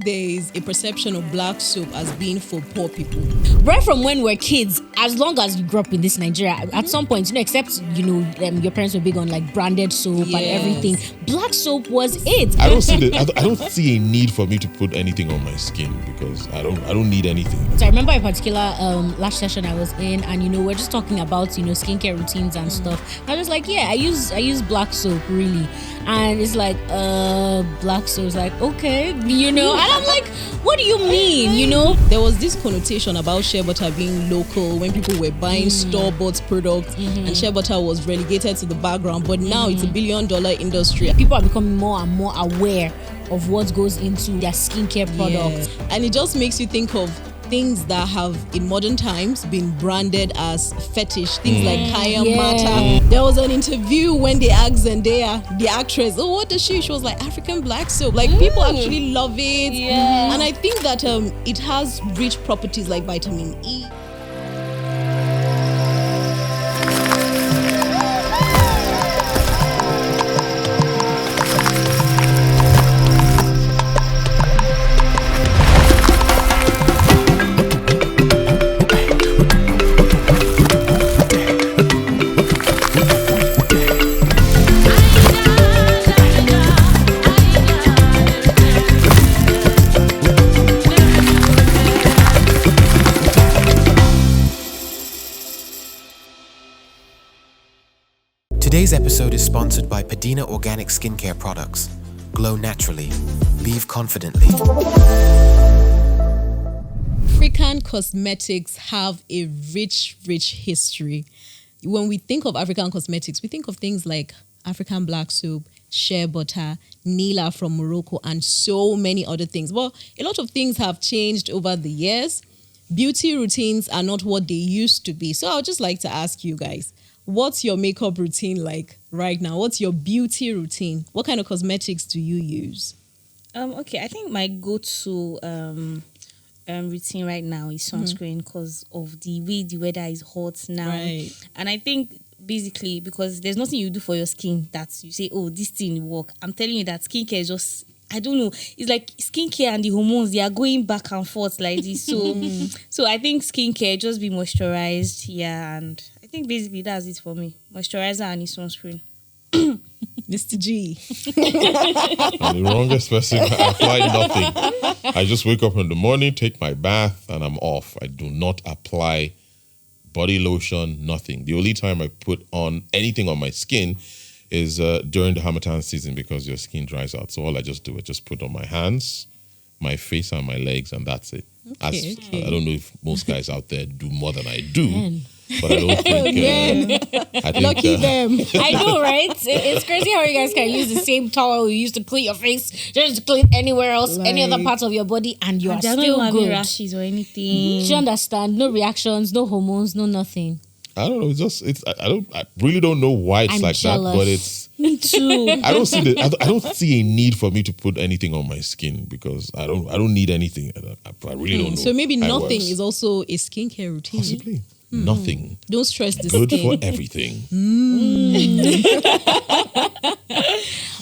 There is a perception of black soap as being for poor people. Right from when we're kids, as long as you grew up in this Nigeria, at some point, except, your parents were big on like branded soap and everything. Black soap was it. I don't see a need for me to put anything on my skin because I don't need anything. So I remember a particular last session I was in, and we're just talking about skincare routines and stuff. I was like, I use black soap really, and it's like black soap is like okay, and I'm like, what do you mean? There was this connotation about shea butter being local when people were buying store-bought products, and shea butter was relegated to the background. But now it's $1 billion industry. People are becoming more and more aware of what goes into their skincare products, and it just makes you think of things that have in modern times been branded as fetish, things like Cayam matter. There was an interview when they asked Zendaya, the actress, what does she was like, African black soap. Like people actually love it, and I think that it has rich properties like vitamin E. Today's episode is sponsored by Padina Organic Skincare Products. Glow naturally. Leave confidently. African cosmetics have a rich history. When we think of African cosmetics, we think of things like African black soap, shea butter, Nila from Morocco, and so many other things. Well, a lot of things have changed over the years. Beauty routines are not what they used to be. So I would just like to ask you guys, what's your makeup routine like right now? What's your beauty routine? What kind of cosmetics do you use? Okay, I think my go-to routine right now is sunscreen because of the way the weather is hot now. Right. And I think basically because there's nothing you do for your skin that you say, oh, this thing will work. I'm telling you that skincare is just, I don't know. It's like skincare and the hormones, they are going back and forth like this. So I think skincare, just be moisturized. Yeah, and I think basically that's it for me. Moisturizer and sunscreen. Mr. G. I'm the wrongest person. I apply nothing. I just wake up in the morning, take my bath, and I'm off. I do not apply body lotion, nothing. The only time I put on anything on my skin is during the Harmattan season because your skin dries out. So all I just do is just put on my hands, my face, and my legs, and that's it. Okay. I don't know if most guys out there do more than I do. But I don't think... I think Lucky them. I know, right? It's crazy how you guys can use the same towel you used to clean your face, just to clean anywhere else, any other part of your body, and you are still not good. rashes or anything. Do you understand? No reactions, no hormones, no nothing. I don't know. I really don't know why it's I'm like jealous. that, but it's... Me too. I don't see a need for me to put anything on my skin because I don't need anything. I really don't know. So maybe how it nothing works. is also a skincare routine. Possibly. Nothing. Don't stress the Good skin. for everything.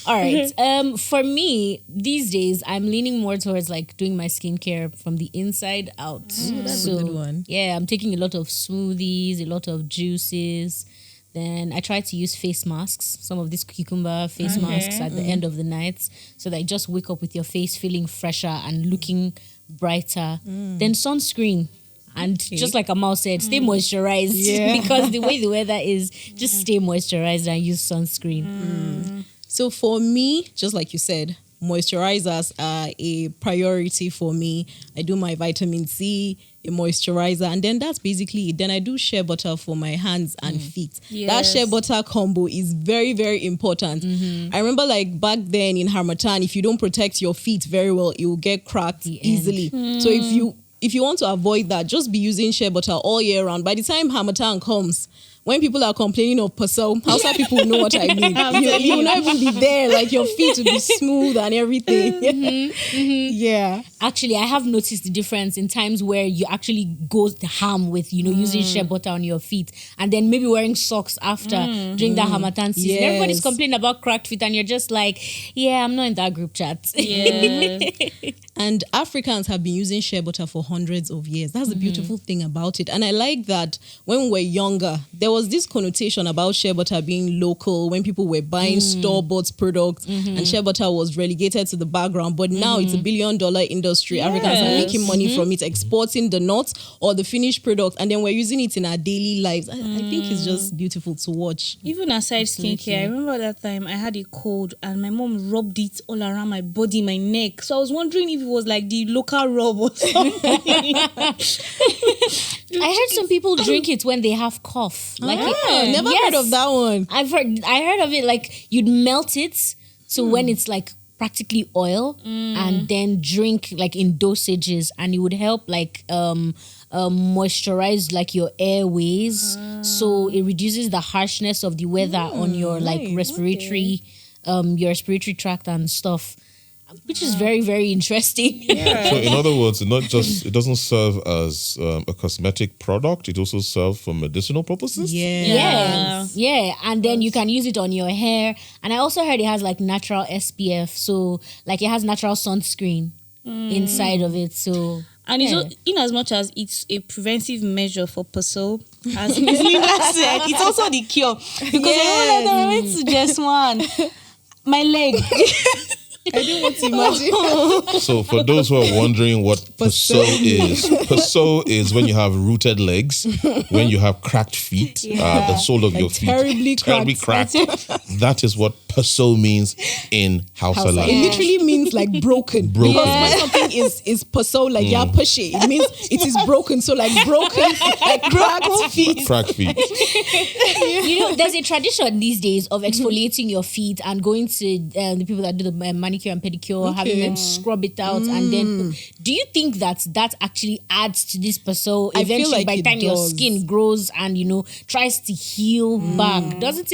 All right. For me, these days, I'm leaning more towards like doing my skincare from the inside out. That's a good one. Yeah, I'm taking a lot of smoothies, a lot of juices. Then I try to use face masks, some of these cucumber face masks at the end of the night, so that you just wake up with your face feeling fresher and looking brighter. Then sunscreen. And just like Amal said, stay moisturized because the way the weather is, just stay moisturized and use sunscreen. So for me, just like you said, moisturizers are a priority for me. I do my vitamin C, a moisturizer, and then that's basically it. Then I do shea butter for my hands and feet. Yes. That shea butter combo is very, very important. I remember like back then in Harmattan, if you don't protect your feet very well, it will get cracked easily. So if you want to avoid that, just be using shea butter all year round. By the time Harmattan comes, when people are complaining of Paso, Hausa people know what I mean. You will not even be there. Like your feet will be smooth and everything. Yeah. Actually, I have noticed the difference in times where you actually go ham with, using shea butter on your feet and then maybe wearing socks after during that Hamatan season. Yes. Everybody's complaining about cracked feet and you're just like, yeah, I'm not in that group chat. Yeah. And Africans have been using shea butter for hundreds of years. That's the beautiful thing about it. And I like that when we were younger, there was this connotation about shea butter being local when people were buying store-bought products and shea butter was relegated to the background. But now it's $1 billion industry. Africans are making money from it, exporting the nuts or the finished product, and then we're using it in our daily lives. I think it's just beautiful to watch. Even aside skincare, I remember that time I had a cold and my mom rubbed it all around my body, my neck. So I was wondering if it was like the local rub or something. I heard some people drink it when they have cough. Like Never heard of that one. I heard of it, like you'd melt it so when it's like practically oil and then drink like in dosages, and it would help like moisturize like your airways, so it reduces the harshness of the weather on your like respiratory your respiratory tract and stuff, which is very, very interesting. So in other words, it doesn't serve as a cosmetic product, it also serves for medicinal purposes. Yeah. And then you can use it on your hair. And I also heard it has like natural SPF, so like it has natural sunscreen inside of it. So And it's in as much as it's a preventive measure for Paso, as Ms. Linda said, it's also the cure. Because I went to just one. My leg. I didn't want to imagine. So for those who are wondering what Paso is when you have rooted legs, when you have cracked feet, the sole of your feet terribly cracked. That is what Paso means in Hausa language. It literally means like broken. Because when something is Paso, like pushy, it means it is broken. So like broken, like cracked feet. Cracked feet. There's a tradition these days of exfoliating your feet and going to the people that do the manicure and pedicure, having them scrub it out, and then do you think that actually adds to this Paso eventually? Like by the time your skin grows and tries to heal back, does it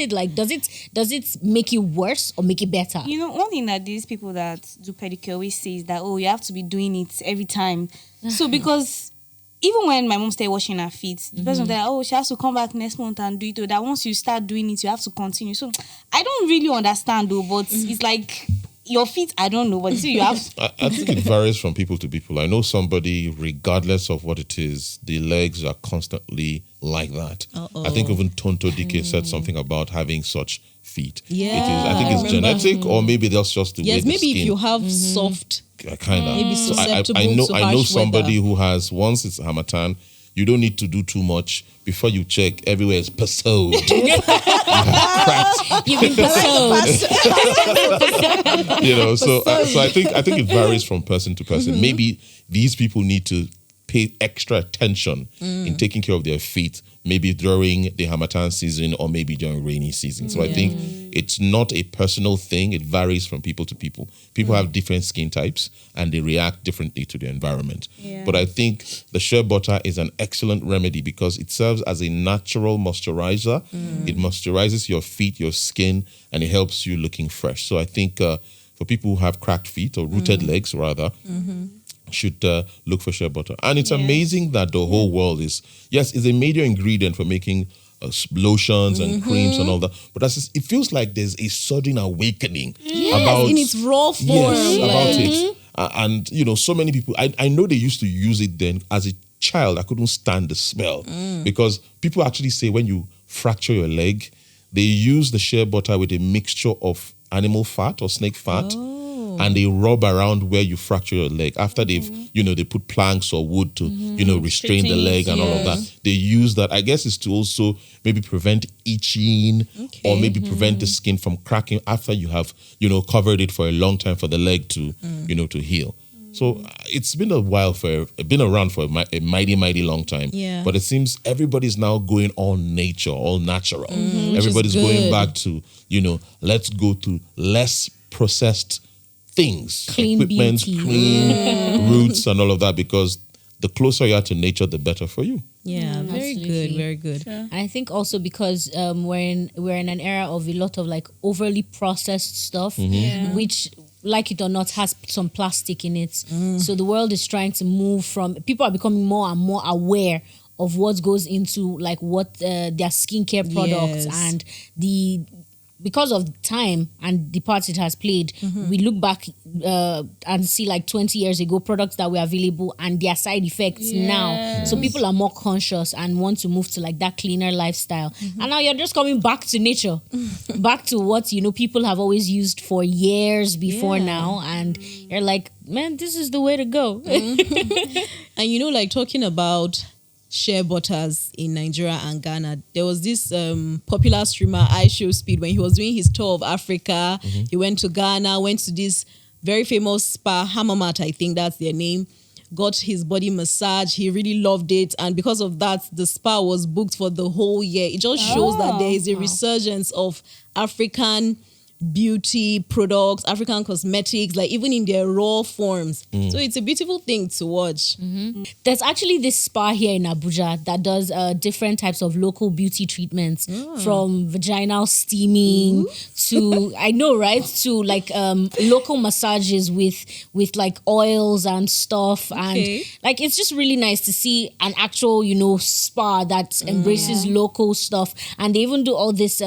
make it worse or make it better? One thing that these people that do pedicure always say is that, you have to be doing it every time. So because even when my mom started washing her feet, the person was like, she has to come back next month and do it. Or that once you start doing it, you have to continue. So I don't really understand though, but it's like your feet, I don't know, but you have. I think it varies from people to people. I know somebody, regardless of what it is, the legs are constantly like that. I think even Tonto Dike said something about having such feet. I think it's genetic, or maybe that's just the way the skin. Yes, maybe if you have soft, kind of. maybe susceptible to harsh I know somebody weather. who has, once it's Hamatan, you don't need to do too much. Before you check, everywhere is Paso. You've been Pasoed. So I think it varies from person to person. Maybe these people need to pay extra attention in taking care of their feet, maybe during the Hamatan season or maybe during rainy season. So I think it's not a personal thing. It varies from people to people. People have different skin types and they react differently to their environment. But I think the shea butter is an excellent remedy because it serves as a natural moisturizer. It moisturizes your feet, your skin, and it helps you looking fresh. So I think for people who have cracked feet or rooted legs rather, should look for shea butter. And it's amazing that the whole world is a major ingredient for making lotions and creams and all that. But it feels like there's a sudden awakening about in its raw form. About it. And, so many people, I know they used to use it then. As a child, I couldn't stand the smell because people actually say when you fracture your leg, they use the shea butter with a mixture of animal fat or snake fat. And they rub around where you fracture your leg. After they've, they put planks or wood to, restrain the leg and all of that. They use that. I guess it's to also maybe prevent itching or maybe prevent the skin from cracking after you have, covered it for a long time for the leg to, to heal. So it's been around for a mighty, mighty long time. But it seems everybody's now going all nature, all natural. Everybody's going back to, let's go to less processed things, Clean equipment, beauty. clean roots and all of that, because the closer you are to nature, the better for you. Yeah, very Absolutely. good, very good. And I think also because we're in an era of a lot of like overly processed stuff, which, like it or not, has some plastic in it. So the world is trying to move from, people are becoming more and more aware of what goes into like what their skincare products, Yes. and because of time and the parts it has played, we look back and see like 20 years ago products that were available and their side effects now. So people are more conscious and want to move to like that cleaner lifestyle. And now you're just coming back to nature, back to what, people have always used for years before now. And you're like, man, this is the way to go. And like talking about shea butters in Nigeria and Ghana, there was this popular streamer, Speed, when he was doing his tour of Africa. He went to Ghana, went to this very famous spa, Hamamat, I think that's their name, got his body massage. He really loved it, and because of that, the spa was booked for the whole year. It just shows that there is a resurgence of African beauty products, African cosmetics, like even in their raw forms. So it's a beautiful thing to watch. There's actually this spa here in Abuja that does different types of local beauty treatments, from vaginal steaming to, I know, right, to like local massages with like oils and stuff. And like, it's just really nice to see an actual, spa that embraces local stuff. And they even do all this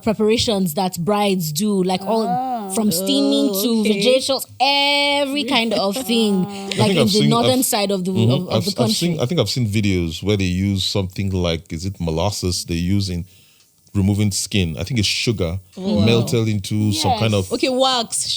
preparations that brides do, like all from steaming to vajacials, every kind of thing, like in the northern side of the of the country. I think I've seen videos where they use something like, is it molasses they use in removing skin? I think it's sugar melted into some kind of sugar wax.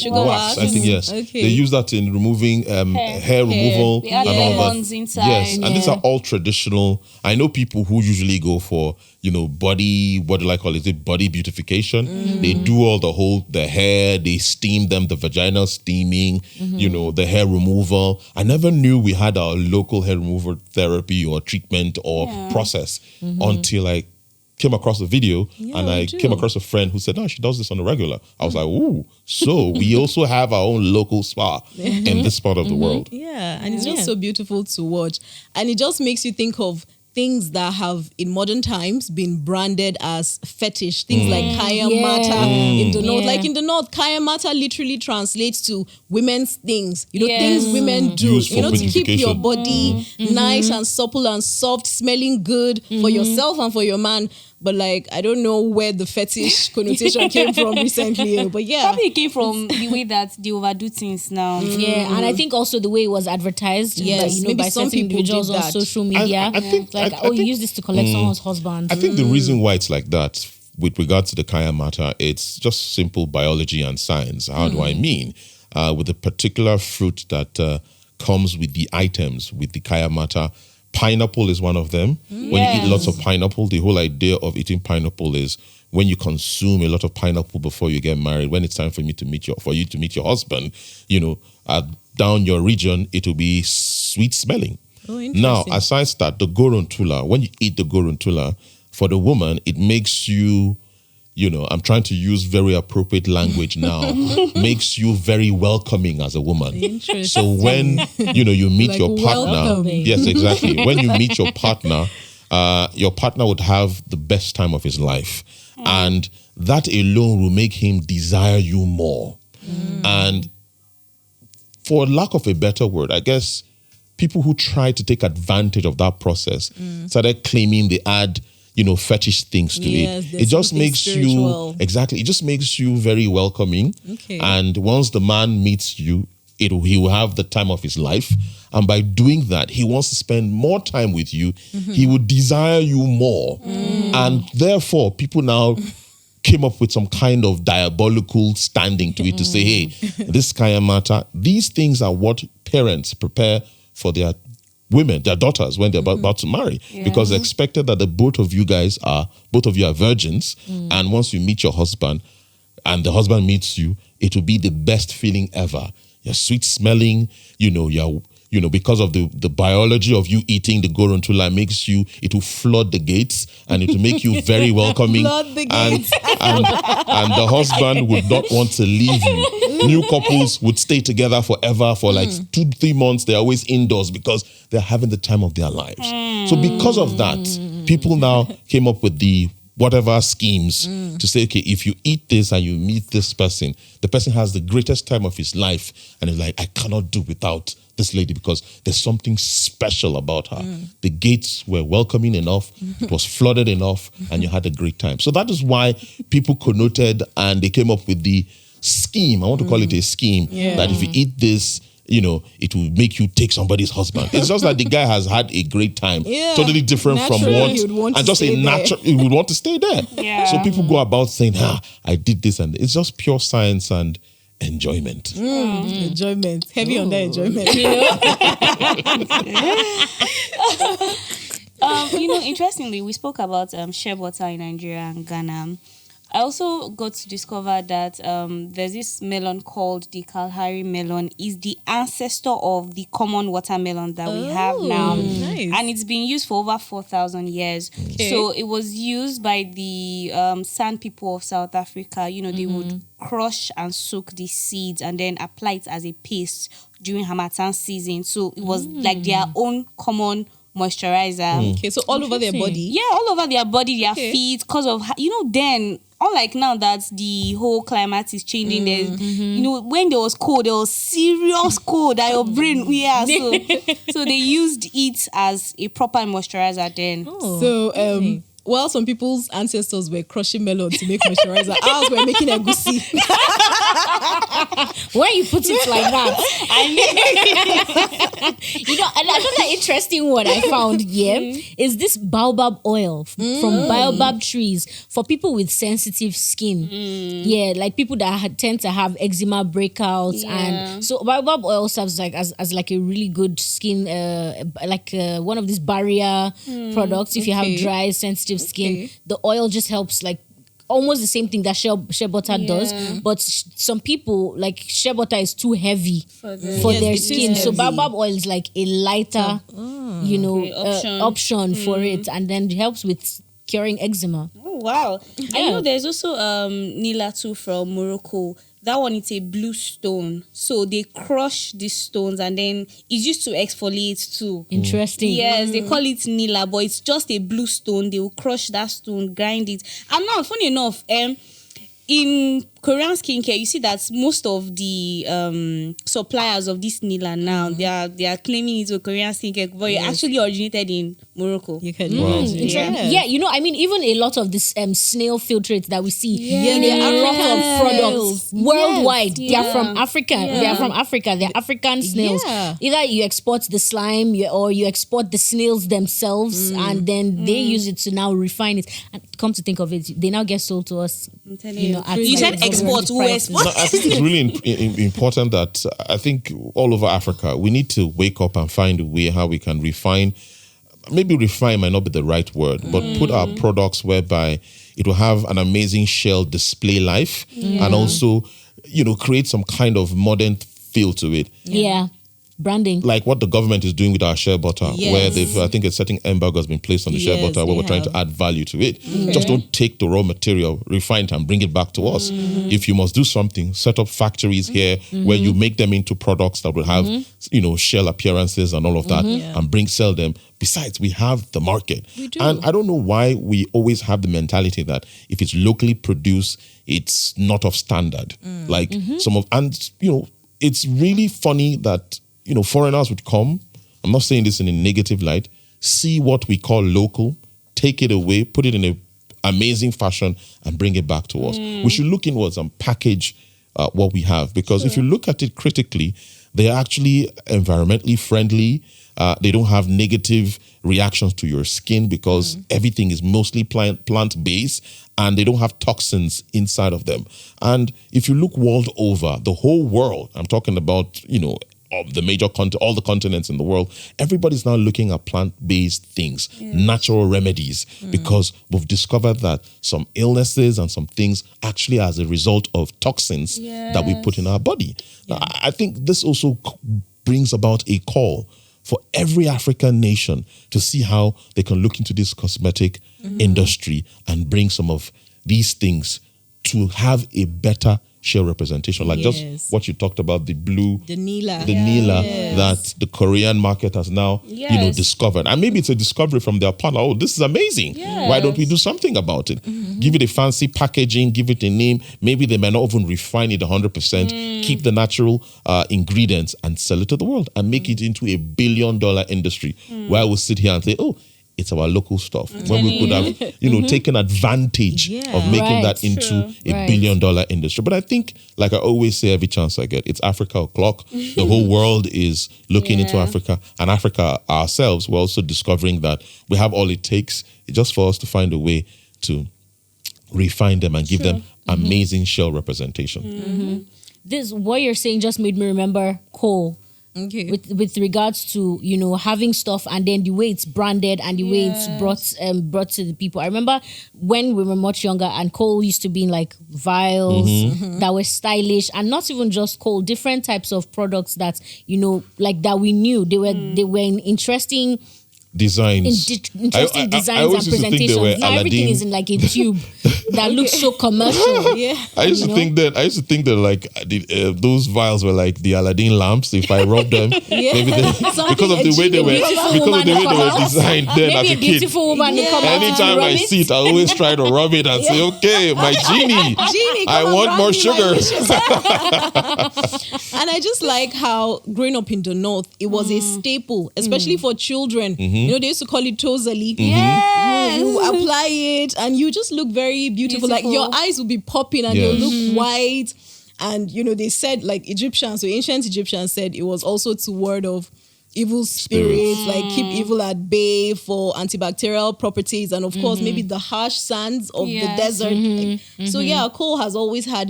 I think yes. They use that in removing hair removal We add and all lemons that. inside. Yes, and these are all traditional. I know people who usually go for body, what do I call it? Is it body beautification? They do all the hair, they steam them, the vaginal steaming, the hair removal. I never knew we had our local hair removal therapy or treatment or process until I came across a video, and I came across a friend who said, "Oh, she does this on a regular." I was like, "Ooh!" So we also have our own local spa in this part of the world. Yeah, and it's just so beautiful to watch, and it just makes you think of things that have in modern times been branded as fetish, things like Cayam Mata in the north. Like in the north, Cayam Mata literally translates to women's things, things women do, Used for to keep your beautification. body nice and supple and soft, smelling good for yourself and for your man. But like, I don't know where the fetish connotation came from recently, but yeah. Probably it came from the way that they overdo things now. Yeah, and I think also the way it was advertised, maybe by some certain people individuals did on that. social media, I think- like, I you think- use this to collect someone's husband. I think the reason why it's like that, with regards to the Cayam matter, it's just simple biology and science. How do I mean? With a particular fruit that comes with the items, with the Cayam matter, pineapple is one of them. When you eat lots of pineapple, the whole idea of eating pineapple is when you consume a lot of pineapple before you get married, when it's time for you to meet your husband, down your region, it will be sweet smelling. Oh, interesting. Now, aside that, the gorontula, when you eat the gorontula, for the woman, it makes you, I'm trying to use very appropriate language now, makes you very welcoming as a woman. Interesting. So when, you meet Like your partner, welcoming. yes, exactly. When you meet your partner would have the best time of his life. And that alone will make him desire you more. And for lack of a better word, I guess people who try to take advantage of that process started claiming they add, fetish things to Yes, it. there's It just something makes spiritual. it just makes you very welcoming. Okay. And once the man meets you, he will have the time of his life. And by doing that, he wants to spend more time with you. He will desire you more. And therefore, people now came up with some kind of diabolical standing to it to say, hey, this Cayam matter, these things are what parents prepare for their women, their daughters, when they're about to marry. Because it's expected that both of you are virgins. And once you meet your husband and the husband meets you, it will be the best feeling ever. You're sweet smelling, you're because of the biology of you eating the gorontula it will flood the gates and it will make you very welcoming. Flood the gates. And the husband would not want to leave you. New couples would stay together forever for like 2-3 months. They're always indoors because they're having the time of their lives. So because of that, people now came up with the whatever schemes to say, okay, if you eat this and you meet this person, the person has the greatest time of his life and is like, I cannot do without this lady because there's something special about her. The gates were welcoming enough, it was flooded enough, and you had a great time. So that is why people connoted and they came up with the scheme. I want to call it a scheme that if you eat this, it will make you take somebody's husband. It's just that the guy has had a great time. Yeah. Totally different Naturally, from what, and just a natural, he would want to stay there. Yeah. So people go about saying, I did this, and it's just pure science and enjoyment. Enjoyment. Heavy on that enjoyment. Interestingly, we spoke about shea butter in Nigeria and Ghana. I also got to discover that there's this melon called the Kalahari melon. Is the ancestor of the common watermelon that we have now. Nice. And it's been used for over 4,000 years. Okay. So it was used by the San people of South Africa. They would crush and soak the seeds and then apply it as a paste during Harmattan season. So it was like their own common moisturizer. Okay, so all over their body? Yeah, all over their body, their feet, because of, then, unlike now that the whole climate is changing, there's, when there was cold, there was serious cold that your brain, so they used it as a proper moisturizer then. So, while some people's ancestors were crushing melon to make moisturizer, ours were making egusi. When you put it like that, another interesting one I found here is this baobab oil from baobab trees for people with sensitive skin. Yeah, like people that tend to have eczema breakouts, and so baobab oil serves as like a really good skin, one of these barrier products. If you have dry, sensitive skin, the oil just helps like almost the same thing that shea butter does, but some people like shea butter is too heavy for their skin, so baobab oil is like a lighter option for it, and then it helps with curing eczema. Oh wow. I know there's also Nila too from Morocco. That one is a blue stone. So they crush these stones and then it's used to exfoliate too. Interesting. Yes, they call it Nila, but it's just a blue stone. They will crush that stone, grind it. And now, funny enough, in Korean skincare, you see that most of the suppliers of this Nila now, they are claiming it's a Korean skincare, but it actually originated in Morocco. You can imagine. Yeah, even a lot of this snail filtrates that we see in a lot of products worldwide, they are from Africa. They are from Africa. They're African snails. Yeah. Either you export the slime or you export the snails themselves, and then they use it to now refine it. And come to think of it, they now get sold to us. I'm telling you. You said export. Who export? No, I think it's really important that I think all over Africa, we need to wake up and find a way how we can refine. Maybe refine might not be the right word, but put our products whereby it will have an amazing shell display life and also, create some kind of modern feel to it. Yeah. Branding. Like what the government is doing with our shea butter, where I think a certain embargo has been placed on the shea butter where we're trying to add value to it. Just don't take the raw material, refine it and bring it back to us. If you must do something, set up factories here where you make them into products that will have, shell appearances and all of that and sell them. Besides, we have the market. And I don't know why we always have the mentality that if it's locally produced, it's not of standard. It's really funny that foreigners would come. I'm not saying this in a negative light. See what we call local, take it away, put it in an amazing fashion, and bring it back to us. We should look inwards and package what we have, because if you look at it critically, they're actually environmentally friendly. They don't have negative reactions to your skin because everything is mostly plant-based, and they don't have toxins inside of them. And if you look world over, the whole world, I'm talking about, of the major all the continents in the world, everybody's now looking at plant-based things, natural remedies, because we've discovered that some illnesses and some things actually as a result of toxins that we put in our body. Now, I think this also brings about a call for every African nation to see how they can look into this cosmetic industry and bring some of these things to have a better share representation. Like just what you talked about, the Nila that the Korean market has now, discovered. And maybe it's a discovery from their partner. Oh, this is amazing. Yes. Why don't we do something about it? Give it a fancy packaging, give it a name. Maybe they may not even refine it 100%, keep the natural ingredients and sell it to the world and make it into a $1 billion industry where we'll sit here and say, oh, it's our local stuff. When we could have, taken advantage of making that into a $1 billion industry. But I think, like I always say every chance I get, it's Africa o'clock. The whole world is looking into Africa. And Africa ourselves, we're also discovering that we have all it takes just for us to find a way to refine them and give them amazing shell representation. This, what you're saying just made me remember kohl. Okay. With regards to having stuff and then the way it's branded and the way it's brought to the people. I remember when we were much younger and kohl used to be in like vials that were stylish, and not even just kohl, different types of products that like that we knew they were in interesting designs. Interesting designs and presentations. Now everything is in like a tube that looks so commercial. I used to think that like those vials were like the Aladdin lamps. If I rub them, maybe because of the way they were designed then as a kid. Beautiful woman. Anytime I see it, I always try to rub it and say, "Okay, my genie, I want more sugar." And I just like how growing up in the north, it was a staple, especially for children. They used to call it tozali. You apply it and you just look very beautiful. Like your eyes will be popping and you'll look white. And, they said, like Egyptians, so ancient Egyptians said it was also to ward off evil spirits, like keep evil at bay for antibacterial properties. And of course, maybe the harsh sands of the desert. So kohl has always had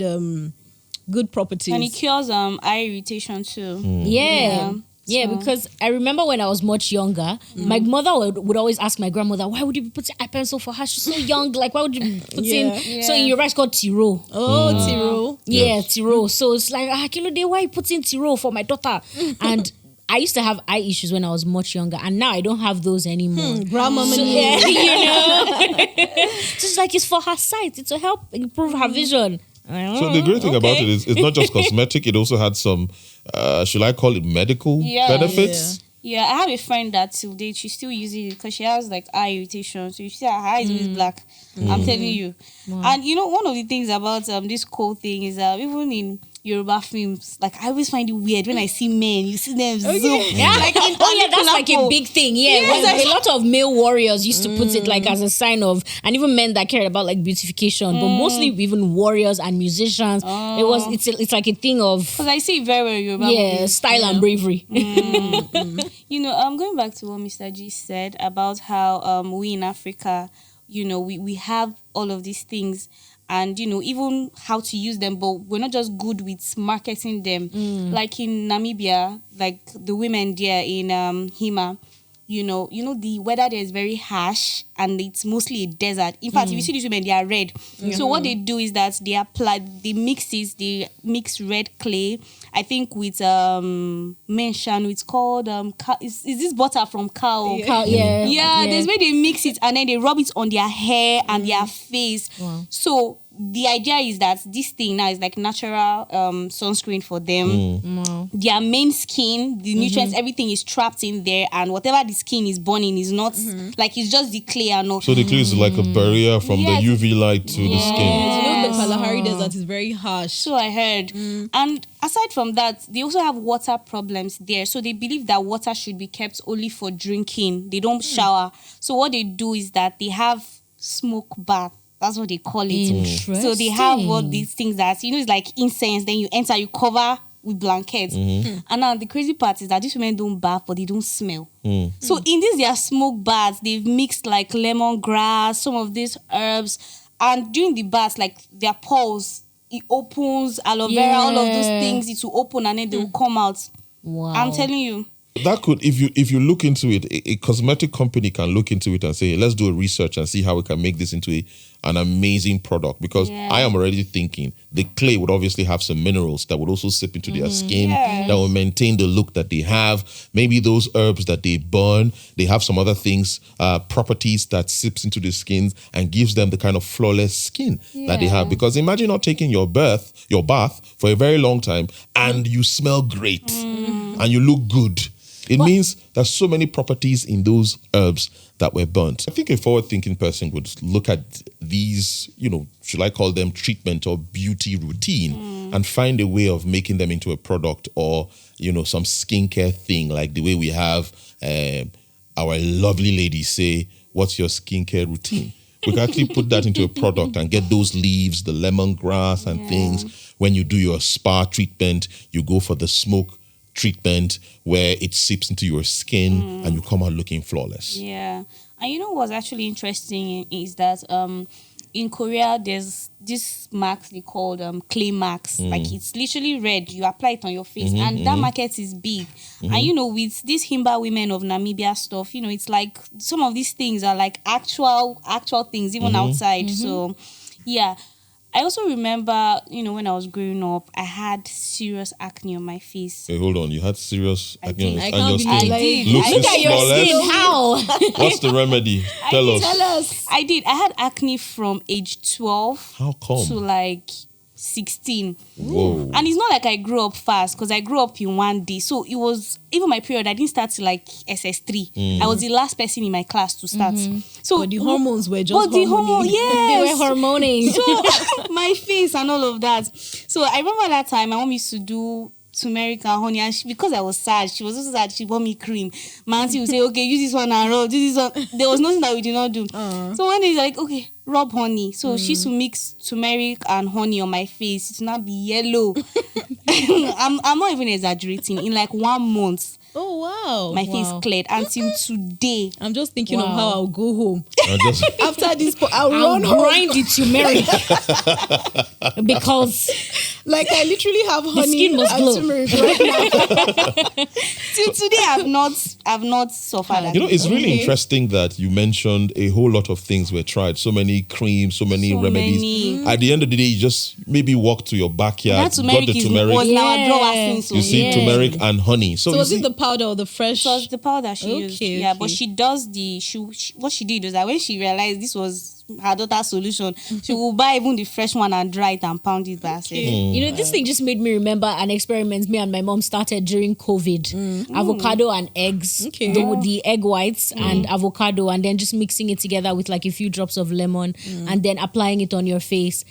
good properties. And it cures eye irritation too. Yeah, because I remember when I was much younger, my mother would always ask my grandmother, why would you be putting eye pencil for her? She's so young. Like, why would you be putting... So in your rice called tiro. Oh, tiro. Yeah, tiro. So it's like, why are you putting tiro for my daughter? And I used to have eye issues when I was much younger, and now I don't have those anymore. Grandmama, so, so it's like it's for her sight. It's to help improve her vision. So the great thing about it is it's not just cosmetic, it also had some, should I call it medical benefits? Yeah, I have a friend that till date, she still uses it because she has like eye irritation. So you see her eyes is black. I'm telling you. Wow. And one of the things about this kohl thing is even in Yoruba films, like I always find it weird when I see men, you see them zoom. Like that's like a big thing. A lot of male warriors used to put it like as a sign of, and even men that cared about like beautification, but mostly even warriors and musicians. It's like a thing of, because I see it very well in Yoruba movies. Style and bravery. I'm going back to what Mr. G said about how we in Africa, we have all of these things. And, even how to use them, but we're not just good with marketing them. Like in Namibia, like the women there in Hima, the weather there is very harsh and it's mostly a desert. In fact, if you see these women, they are red. So what they do is that they mix red clay, I think with mention, it's called, is this butter from cow? There's where they mix it and then they rub it on their hair and their face. Wow. So the idea is that this thing now is like natural sunscreen for them. Wow. Their main skin, the nutrients, everything is trapped in there, and whatever the skin is burning is not like it's just the clay and all. So the clay is like a barrier from the UV light to the skin. The Kalahari Desert is very harsh. So I heard. And aside from that, they also have water problems there. So they believe that water should be kept only for drinking. They don't shower. So what they do is that they have smoke bath. That's what they call it. So they have all these things that, it's like incense. Then you enter, you cover with blankets. And now the crazy part is that these women don't bath, but they don't smell. So in this, their smoke baths, they've mixed like lemongrass, some of these herbs. And during the bath, like their pores, it opens, aloe vera, all of those things, it will open and then they will come out. Wow. I'm telling you. That could, if you look into it, a cosmetic company can look into it and say, let's do a research and see how we can make this into an amazing product because I am already thinking the clay would obviously have some minerals that would also seep into their skin that will maintain the look that they have. Maybe those herbs that they burn, they have some other things, properties that seeps into the skins and gives them the kind of flawless skin that they have. Because imagine not taking your bath for a very long time and you smell great and you look good. It means there's so many properties in those herbs that were burnt. I think a forward-thinking person would look at these, should I call them treatment or beauty routine and find a way of making them into a product or, some skincare thing like the way we have our lovely ladies say, what's your skincare routine? We can actually put that into a product and get those leaves, the lemongrass and things. When you do your spa treatment, you go for the smoke treatment where it seeps into your skin and you come out looking flawless. Yeah. And what's actually interesting is that in Korea, there's this marks they called clay marks. Like it's literally red. You apply it on your face and that market is big. And with these Himba women of Namibia stuff, it's like some of these things are like actual things even outside. So yeah. I also remember, when I was growing up, I had serious acne on my face. Hey, hold on. You had serious acne I on your can't skin? believe Looks Look at your flawless? skin. How? What's the remedy? Tell us. I did. I had acne from age 12 How come? to like 16. Whoa. And it's not like I grew up fast because I grew up in one day. So it was, even my period, I didn't start till like SS3. I was the last person in my class to start. So But the hormones were just the hormone, They yes. were hormoning. So my face and all of that. So I remember that time my mom used to do turmeric and honey, and because I was sad, she was also sad. She bought me cream. My auntie would say, "Okay, use this one and rub. Use this one." There was nothing that we did not do. So one day, she's like, "Okay, rub honey." So she used to mix turmeric and honey on my face. It would not be yellow. I'm not even exaggerating. In like 1 month, Oh, wow. my face cleared until today. I'm just thinking of how I'll go home. I just, After this, I'll I'll run home. grind the turmeric because Like I literally have honey skin must and glow. turmeric right now. Till today, I've not suffered. it's really interesting that you mentioned a whole lot of things were tried. So many creams, so many remedies. many. At the end of the day, you just maybe walk to your backyard, That turmeric got the was turmeric. in our Yeah. drawer since. You see turmeric and honey. So So you was see, it the powder or the fresh? It was the powder she used. Okay, Yeah, okay. but she does what she did was that when she realized this was her daughter's solution, she will buy even the fresh one and dry it and pound it by herself. This thing just made me remember an experiment me and my mom started during COVID. Avocado and eggs, Okay. the egg whites and avocado, and then just mixing it together with like a few drops of lemon and then applying it on your face.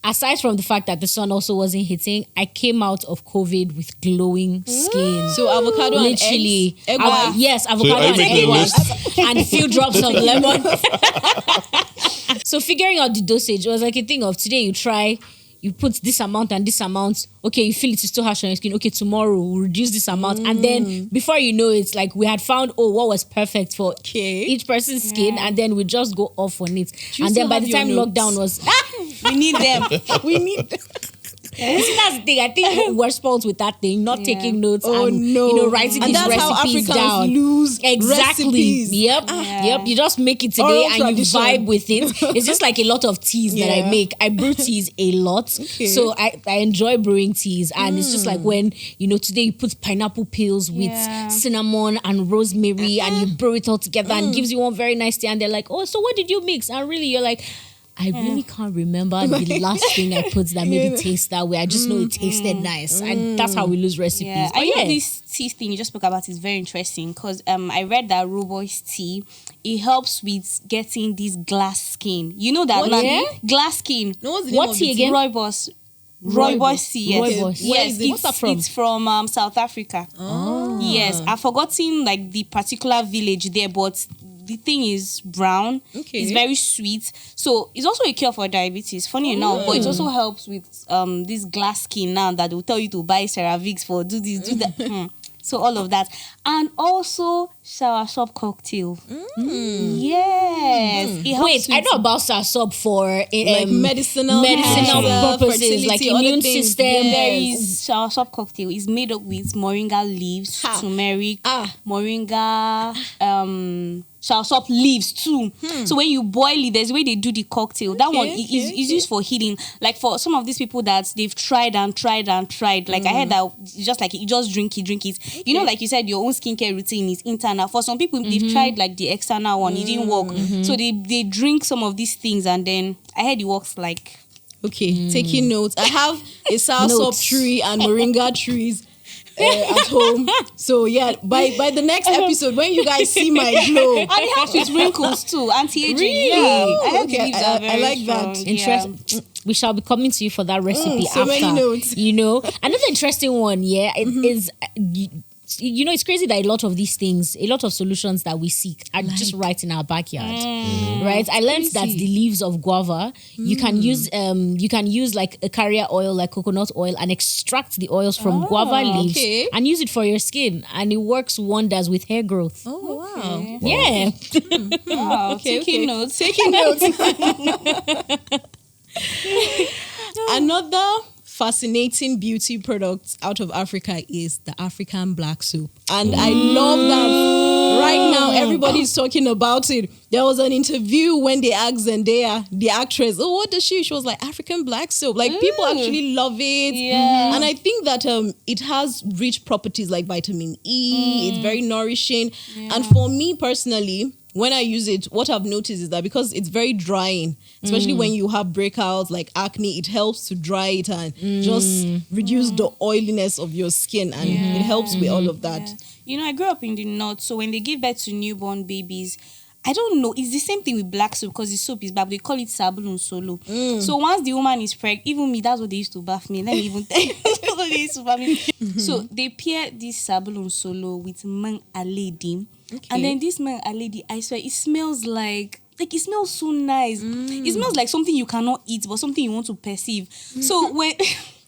Aside from the fact that the sun also wasn't hitting, I came out of COVID with glowing skin. So avocado Literally, and eggs? Egg whites? yes, are avocado you and making egg a whites, and a few drops of lemon. So figuring out the dosage, it was like a thing of today you try, you put this amount and this amount. Okay, you feel it's too harsh on your skin. Okay, tomorrow we'll reduce this amount. And then before you know it, like we had found, what was perfect for each person's skin. And then we just go off on it. you And then still by have the your time notes? lockdown was... We need them. We need. See, that's the thing. I think we're spoiled with that thing, not taking notes Oh, and no. writing And these that's how recipes Africans down. lose Exactly. recipes. Yep. You just make it today Oral and tradition. you vibe with it. It's just like a lot of teas that I Yeah. make. I brew teas a lot. So I enjoy brewing teas. And it's just like when, today you put pineapple peels with cinnamon and rosemary and you brew it all together and gives you one very nice tea. And they're like, oh, so what did you mix? And really, you're like, I really can't remember the last thing I put that made it taste that way. I just know it tasted nice. And that's how we lose recipes. Yeah, But I know this tea thing you just spoke about is very interesting because I read that rooibos tea, it helps with getting this glass skin. You know that glass skin. No, what's the name What of tea it? again? Rooibos tea. Yes. Rooibos. Yes. Where is it? What's that from? It's from South Africa. Oh. Yes, I've forgotten like the particular village there, but the thing is brown. Okay. It's very sweet. So it's also a cure for diabetes. Funny enough, but it also helps with this glass skin now that will tell you to buy CeraVix for do this, do that. So all of that. And also soursop cocktail. Yes. It helps Wait, I with- know about soursop for Like medicinal purposes, fertility, like other immune things. system. There is soursop cocktail. It's made up with moringa leaves, turmeric, moringa, soursop leaves too. So when you boil it, there's a way they do the cocktail. That one is used for healing. Like for some of these people that they've tried and tried and tried. Like I heard that just like you just drink it. Okay. You know, like you said, your own skincare routine is internal. For some people, they've tried like the external one. It didn't work. So they drink some of these things and then I heard it works like. Okay, taking notes. I have a soursop tree and moringa trees at home. So yeah, by the next episode, when you guys see my glow, And it helps with wrinkles too, anti-aging. Really? Yeah, I heard Okay, the leaves are I very like strong. that. Interesting. We shall be coming to you for that recipe so after. many notes. You know, another interesting one. Yeah, it is. You know, it's crazy that a lot of these things, a lot of solutions that we seek are just right in our backyard, right? I learned that the leaves of guava, you can use like a carrier oil, like coconut oil, and extract the oils from guava leaves and use it for your skin, and it works wonders with hair growth. Oh wow! Yeah. Wow, taking notes. Taking notes. Another fascinating beauty product out of Africa is the African black soap. And I love that right now everybody's talking about it. There was an interview when they asked Zendaya, the actress, oh, what does she? She was like, African black soap. Like people actually love it. Yeah. And I think that it has rich properties like vitamin E. It's very nourishing. And for me personally, when I use it, what I've noticed is that because it's very drying, especially when you have breakouts like acne, it helps to dry it and just reduce the oiliness of your skin, and it helps with all of that. Yeah. You know, I grew up in the north, so when they give birth to newborn babies, I don't know, it's the same thing with black soap because the soap is black. They call it sabulun solo. So once the woman is pregnant, even me, that's what they used to bath me. Let me even tell you, that's what they used to bath me. So they pair this sabulun solo with mang aledi. And then this mang aledi, I swear, it smells like it smells so nice. It smells like something you cannot eat, but something you want to perceive. So when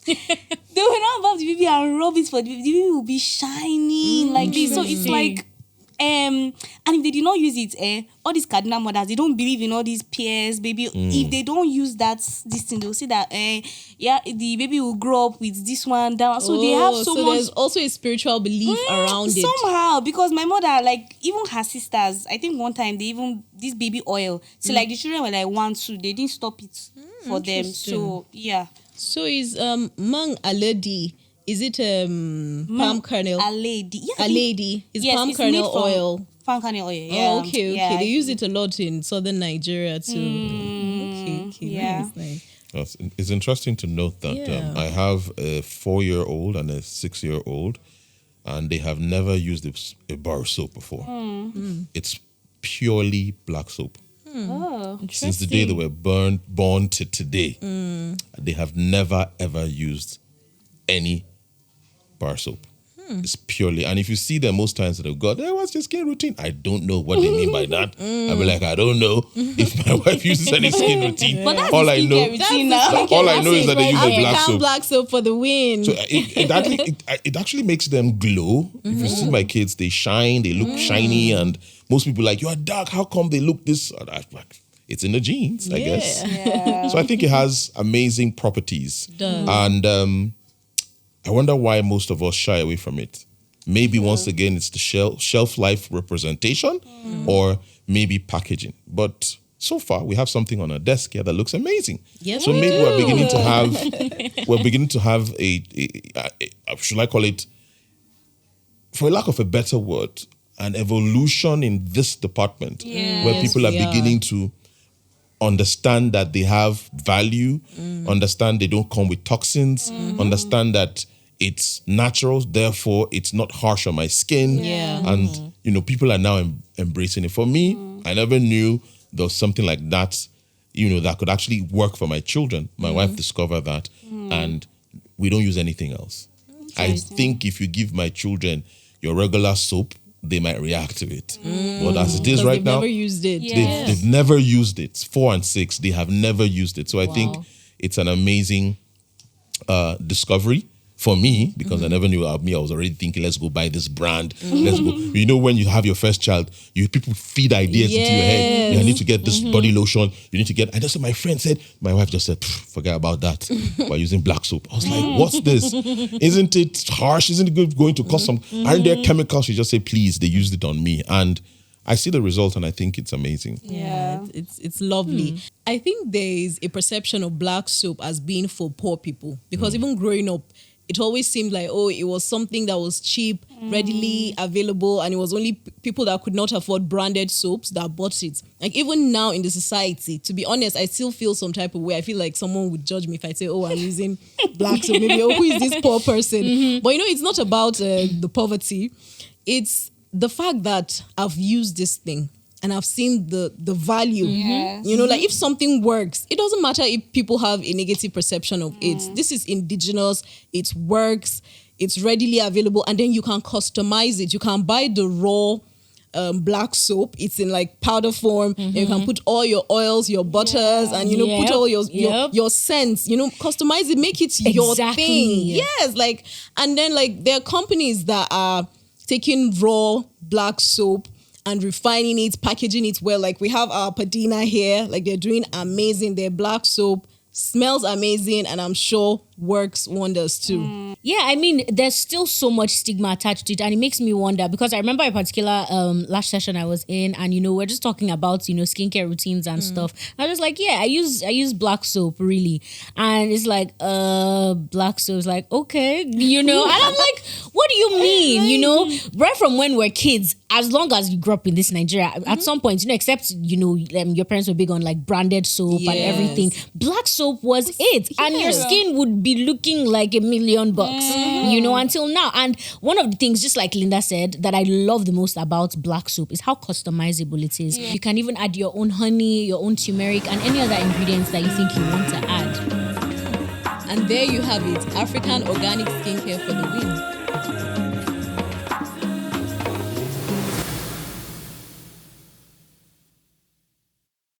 they will not bath the baby and rub it for the baby will be shining like this. So it's like and if they did not use it, all these cardinal mothers, they don't believe in all these peers, baby. If they don't use this thing, they'll say that the baby will grow up with this one, that one. So they have so much. There's also a spiritual belief around it. Somehow, because my mother, like even her sisters, I think one time they even this baby oil. So like the children were like 1, 2, they didn't stop it for them. So yeah. So is mang aledi? Is it palm kernel? Aledi. Yeah, Aledi. It's palm it's kernel made from oil. Palm kernel oil. Yeah. Oh, okay. Yeah. They use it a lot in southern Nigeria too. Okay. Yeah. Nice. It's interesting to note that I have a 4-year-old and a 6-year-old, and they have never used a bar soap before. It's purely black soap. Oh, Since the day they were born to today, they have never ever used any bar soap. It's purely, and if you see them most times they've got, what's your skin routine? I don't know what they mean by that. I'll be like, I don't know if my wife uses any skin routine. But that's all I know, all I know is that they use a black soap. Black soap for the win. So it actually makes them glow. If you see my kids, they shine, they look shiny, and most people are like, you are dark, how come they look this? It's in the genes, I guess. Yeah. So I think it has amazing properties. It does. And I wonder why most of us shy away from it. Maybe once again, it's the shelf life representation or maybe packaging. But so far, we have something on our desk here that looks amazing. Yes, so we maybe do. we're beginning to have a should I call it, for lack of a better word, an evolution in this department where people are beginning to understand that they have value, understand they don't come with toxins, understand that it's natural, therefore it's not harsh on my skin. And, people are now embracing it. For me, I never knew there was something like that, that could actually work for my children. My wife discovered that, and we don't use anything else. I think if you give my children your regular soap, they might react to it. But as it is right now, never used it. they've never used it. 4 and 6, they have never used it. So I think it's an amazing discovery for me, because I never knew about me. I was already thinking, let's go buy this brand. Let's go. When you have your first child, people feed ideas into your head. I need to get this body lotion. You need to get. And that's what my friend said. My wife just said, forget about that. We're using black soap. I was like, what's this? Isn't it harsh? Isn't it going to cause some? Aren't there chemicals? She just said, please. They used it on me, and I see the result and I think it's amazing. Yeah, it's lovely. I think there is a perception of black soap as being for poor people because even growing up, it always seemed like, oh, it was something that was cheap, readily available, and it was only people that could not afford branded soaps that bought it. Like even now in the society, to be honest, I still feel some type of way. I feel like someone would judge me if I say, oh, I'm using black soap. Maybe, oh, who is this poor person? But it's not about the poverty. It's the fact that I've used this thing and I've seen the value. Yes. Like if something works, it doesn't matter if people have a negative perception of it. This is indigenous, it works, it's readily available, and then you can customize it. You can buy the raw black soap. It's in like powder form. And you can put all your oils, your butters, and put all your scents. Customize it, make it your thing. Yes, and then there are companies that are taking raw black soap and refining it, packaging it well. Like we have our Padina here. Like they're doing amazing. Their black soap smells amazing and I'm sure works wonders too. Yeah, I mean, there's still so much stigma attached to it, and it makes me wonder because I remember a particular last session I was in, and we're just talking about skincare routines and stuff. I was like, yeah, I use black soap really, and it's like black soap is like okay, and I'm like, what do you mean? Right from when we're kids, as long as you grew up in this Nigeria, at some point, except your parents were big on like branded soap and everything. Black soap was it, and your skin would be looking like $1,000,000, until now. And one of the things, just like Linda said, that I love the most about black soap is how customizable it is. You can even add your own honey, your own turmeric, and any other ingredients that you think you want to add. And there you have it, African organic skincare for the win.